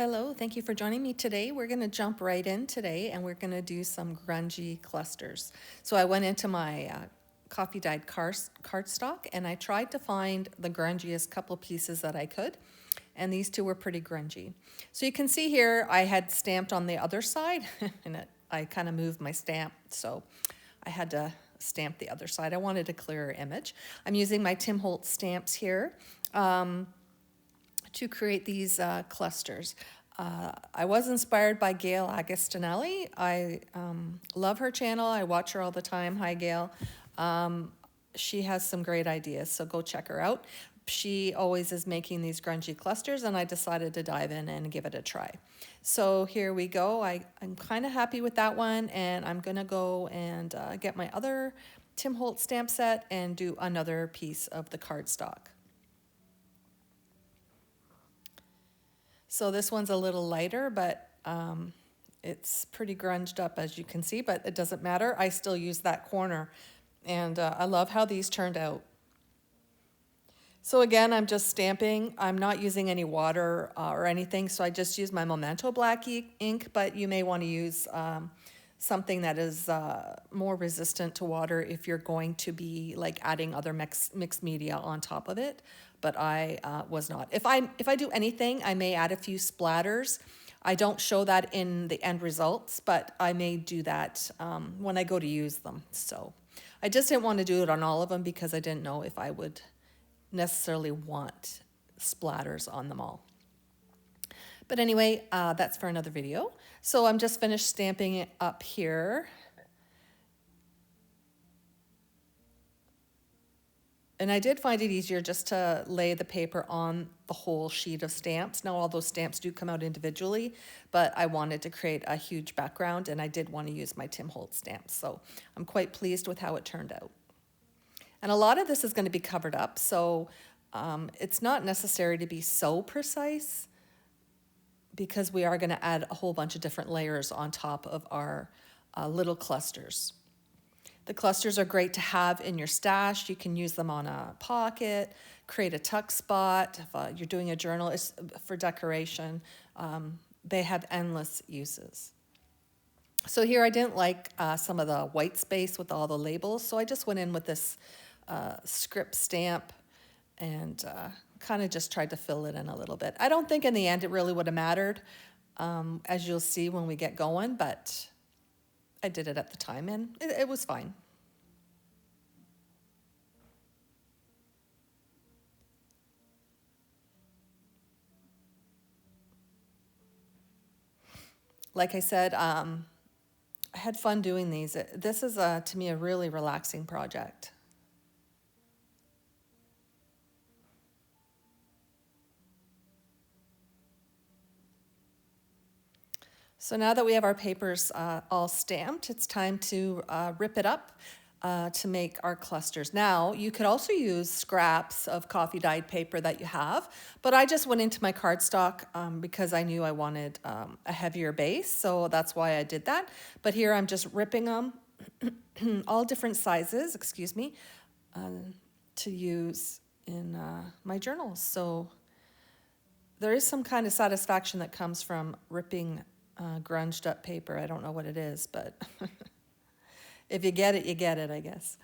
Hello, thank you for joining me today. We're going to jump right in today and we're going to do some grungy clusters. So I went into my coffee dyed cardstock and I tried to find the grungiest couple pieces that I could, and these two were pretty grungy. So you can see here I had stamped on the other side and I kind of moved my stamp, so I had to stamp the other side. I wanted a clearer image. I'm using my Tim Holtz stamps here to create these clusters. I was inspired by Gail Agostinelli. I love her channel. I watch her all the time. Hi, Gail. She has some great ideas, so go check her out. She always is making these grungy clusters, and I decided to dive in and give it a try. So here we go. I'm kind of happy with that one, and I'm going to go and get my other Tim Holtz stamp set and do another piece of the cardstock. So this one's a little lighter, but it's pretty grunged up, as you can see, but it doesn't matter. I still use that corner, and I love how these turned out. So again, I'm just stamping. I'm not using any water or anything, so I just use my Memento black ink, but you may want to use something that is more resistant to water if you're going to be like adding other mixed media on top of it, but I was not. If I do anything, I may add a few splatters. I don't show that in the end results, but I may do that when I go to use them. So I just didn't want to do it on all of them because I didn't know if I would necessarily want splatters on them all. But anyway, that's for another video. So I'm just finished stamping it up here. And I did find it easier just to lay the paper on the whole sheet of stamps. Now all those stamps do come out individually, but I wanted to create a huge background and I did want to use my Tim Holtz stamps. So I'm quite pleased with how it turned out. And a lot of this is going to be covered up, so it's not necessary to be so precise because we are going to add a whole bunch of different layers on top of our little clusters. The clusters are great to have in your stash. You can use them on a pocket, create a tuck spot. If you're doing a journal, it's for decoration. They have endless uses. So here I didn't like some of the white space with all the labels, so I just went in with this script stamp and kind of just tried to fill it in a little bit. I don't think in the end it really would have mattered, as you'll see when we get going, but I did it at the time and it was fine. Like I said, I had fun doing these. This is, to me, a really relaxing project. So now that we have our papers all stamped, it's time to rip it up to make our clusters. Now, you could also use scraps of coffee dyed paper that you have, but I just went into my cardstock because I knew I wanted a heavier base, so that's why I did that. But here I'm just ripping them, all different sizes, excuse me, to use in my journals. So there is some kind of satisfaction that comes from ripping grunged up paper. I don't know what it is, but if you get it, you get it, I guess.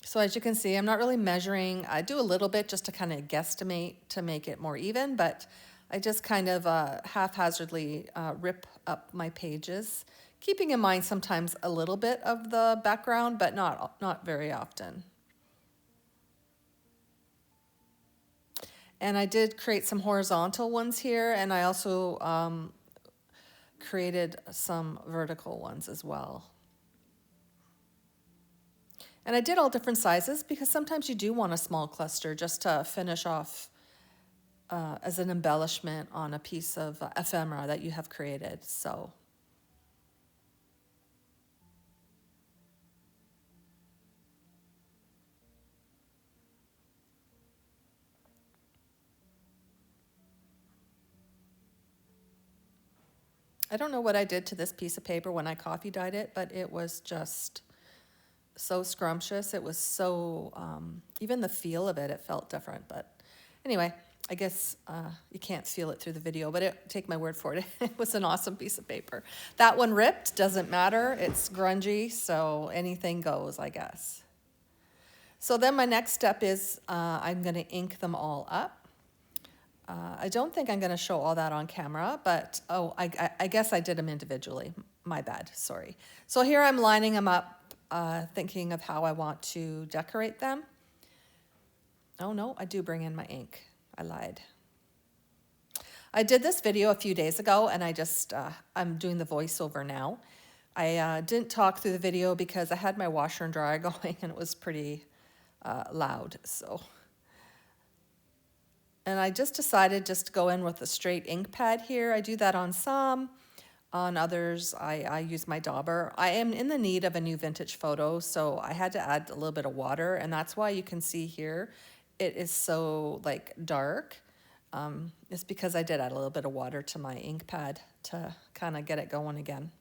So as you can see, I'm not really measuring. I do a little bit just to kind of guesstimate to make it more even, but I just kind of haphazardly rip up my pages, keeping in mind sometimes a little bit of the background, but not very often. And I did create some horizontal ones here, and I also created some vertical ones as well. And I did all different sizes because sometimes you do want a small cluster just to finish off as an embellishment on a piece of ephemera that you have created. So I don't know what I did to this piece of paper when I coffee dyed it, but it was just so scrumptious. It was so, even the feel of it, it felt different. But anyway, I guess you can't feel it through the video, but take my word for it. It was an awesome piece of paper. That one ripped, doesn't matter. It's grungy, so anything goes, I guess. So then my next step is I'm going to ink them all up. I don't think I'm going to show all that on camera, but I guess I did them individually. My bad, sorry. So here I'm lining them up, thinking of how I want to decorate them. Oh no, I do bring in my ink. I lied. I did this video a few days ago, and I'm doing the voiceover now. I didn't talk through the video because I had my washer and dryer going, and it was pretty loud, so. And I just decided just to go in with a straight ink pad here. I do that on some. On others, I use my dauber. I am in the need of a new vintage photo, so I had to add a little bit of water, and that's why you can see here it is so like dark. It's because I did add a little bit of water to my ink pad to kind of get it going again.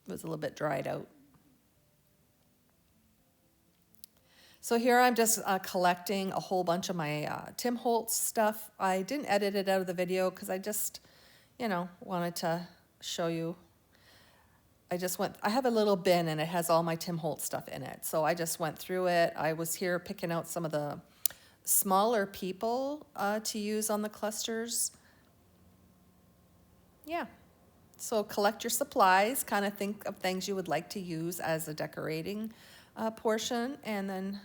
It was a little bit dried out. So here I'm just collecting a whole bunch of my Tim Holtz stuff. I didn't edit it out of the video because I just, wanted to show you. I have a little bin and it has all my Tim Holtz stuff in it. So I just went through it. I was here picking out some of the smaller people to use on the clusters. Yeah. So collect your supplies, kind of think of things you would like to use as a decorating portion, and then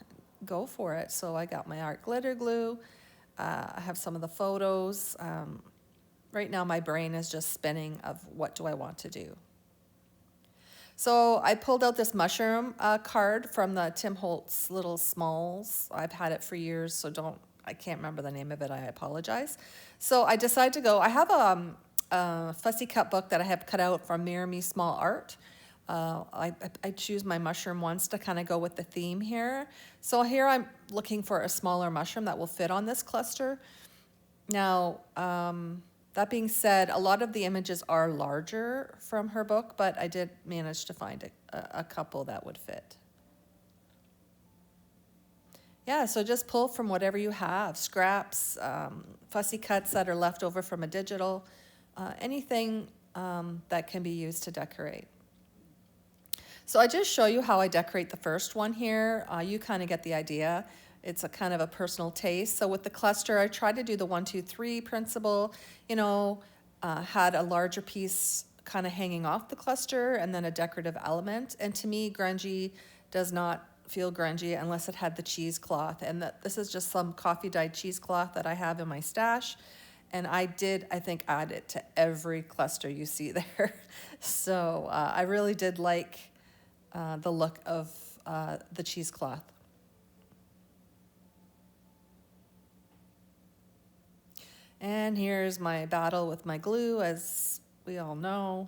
go for it. So I got my art glitter glue. I have some of the photos. Right now my brain is just spinning of what do I want to do. So I pulled out this mushroom card from the Tim Holtz Little Smalls. I've had it for years, so I can't remember the name of it, I apologize. So I decided to go, I have a fussy cut book that I have cut out from Mirror Me Small Art. I choose my mushroom ones to kind of go with the theme here. So here I'm looking for a smaller mushroom that will fit on this cluster. Now, that being said, a lot of the images are larger from her book, but I did manage to find a couple that would fit. Yeah, so just pull from whatever you have, scraps, fussy cuts that are left over from a digital, anything that can be used to decorate. So I just show you how I decorate the first one here. You kind of get the idea. It's a kind of a personal taste. So with the cluster, I tried to do the 1, 2, 3 principle, had a larger piece kind of hanging off the cluster and then a decorative element. And to me, grungy does not feel grungy unless it had the cheesecloth. And this is just some coffee dyed cheesecloth that I have in my stash. And I think, add it to every cluster you see there. So I really did like the look of the cheesecloth. And here's my battle with my glue, as we all know.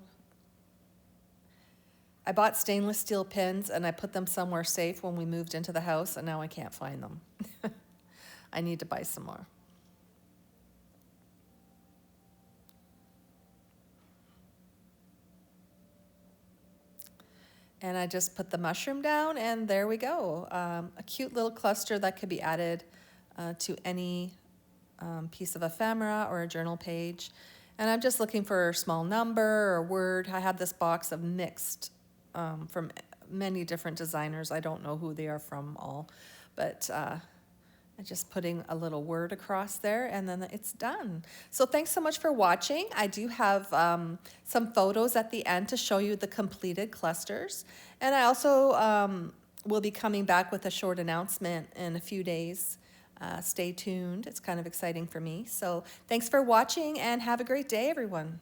I bought stainless steel pins and I put them somewhere safe when we moved into the house, and now I can't find them. I need to buy some more. And I just put the mushroom down, and there we go. A cute little cluster that could be added to any piece of ephemera or a journal page. And I'm just looking for a small number or word. I have this box of mixed from many different designers. I don't know who they are from all, but I'm just putting a little word across there, and then it's done. So thanks so much for watching. I do have some photos at the end to show you the completed clusters. And I also will be coming back with a short announcement in a few days. Stay tuned. It's kind of exciting for me. So thanks for watching, and have a great day, everyone.